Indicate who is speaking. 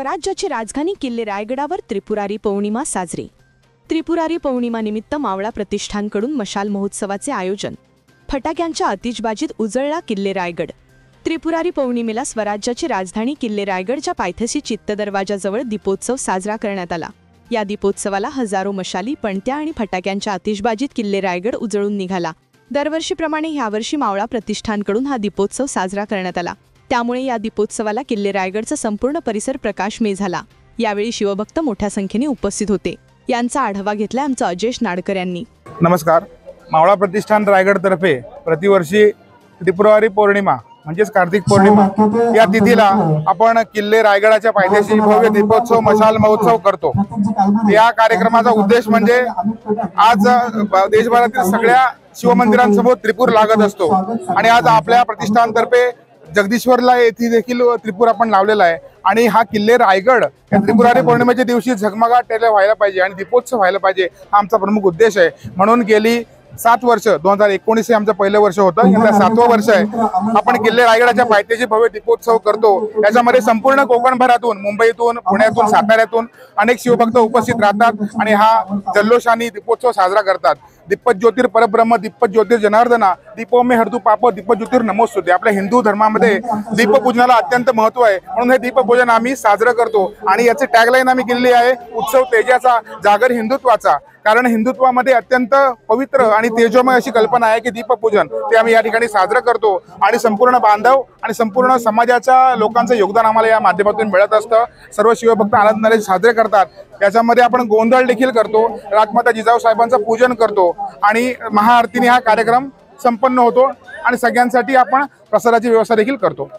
Speaker 1: स्वराज्याची राजधानी किल्ले रायगडावर त्रिपुरारी पौर्णिमा साजरी। त्रिपुरारी पौर्णिमानिमित्त मावळा प्रतिष्ठानकडून मशाल महोत्सवाचे आयोजन। फटाक्यांच्या आतिषबाजीत उजळला किल्ले रायगड। त्रिपुरारी पौर्णिमेला स्वराज्याची राजधानी किल्ले रायगडच्या पायथ्याशी चित्त दरवाजाजवळ दीपोत्सव साजरा करण्यात आला। या दीपोत्सवाला हजारो मशाली, पणत्या आणि फटाक्यांच्या आतिषबाजीत किल्ले रायगड उजळून निघाला। दरवर्षीप्रमाणे यावर्षी मावळा प्रतिष्ठानकडून हा दीपोत्सव साजरा करण्यात आला। त्यामुळे या दीपोत्सवाला किल्ले रायगडचा संपूर्ण परिसर प्रकाशमय झाला। यावेळी शिवभक्त मोठ्या संख्येने उपस्थित होते। यांचा आढावा घेतला आमचा अजेश नाडकर यांनी।
Speaker 2: नमस्कार। मावळा प्रतिष्ठान रायगड तर्फे प्रतिवर्षी त्रिपुरारी पौर्णिमा म्हणजेच कार्तिक पौर्णिमा या तिथीला आपण किल्ले रायगडाच्या पायथ्याशी भव्य दीपोत्सव मशाल महोत्सव करतो। या कार्यक्रमाचा उद्देश म्हणजे आज देशभरातील सगळ्या शिवमंदिरांसमोर त्रिपूर लागत असतो आणि आज आपल्या प्रतिष्ठानतर्फे जगदीश्वरला येथे देखील त्रिपूर आपण लावलेला आहे आणि हा किल्ले रायगड या त्रिपुरारी पौर्णिमेच्या दिवशी झगमगाट व्हायला पाहिजे आणि दीपोत्सव व्हायला पाहिजे हा आमचा प्रमुख उद्देश आहे। म्हणून गेली 7 वर्ष 2019 हे आमचं पहिलं वर्ष होतं, यंदा 7वं वर्ष आहे। आपण किल्ले रायगडाच्या पायथ्याशी भव्य दीपोत्सव करतो। याच्यामध्ये संपूर्ण कोकणभरातून, मुंबईतून, पुण्यातून, साताऱ्यातून अनेक शिवभक्त उपस्थित राहतात आणि हा जल्लोषाने दीपोत्सव साजरा करतात। दीपक ज्योतिर परब्रह्म, दीपक ज्योतिर जनार्दना, दीपो मे हरतु पाप, दीपक ज्योतिर नमोस्तुते। आपल्या हिंदू धर्मामध्ये दीपपूजनाला अत्यंत महत्त्व आहे, म्हणून हे दीपपूजन आम्ही साजरं करतो आणि याची टॅगलाईन आम्ही केलेली आहे, उत्सव तेजाचा, जागर हिंदुत्वाचा। कारण हिंदुत्वामध्ये अत्यंत पवित्र आणि तेजोमय अशी कल्पना आहे की दीपपूजन ते आम्ही या ठिकाणी साजरं करतो आणि संपूर्ण बांधव आणि संपूर्ण समाजाच्या लोकांचं योगदान आम्हाला या माध्यमातून मिळत असतं। सर्व शिवभक्त आनंदाने साजरे करतात। याच्यामध्ये आपण गोंधळ देखील करतो, राजमाता जिजाऊ साहेबांचं पूजन करतो आणि महाआरतीने हा कार्यक्रम संपन्न होतो आणि सगळ्यांसाठी आपण प्रसादाची व्यवस्था देखील करतो।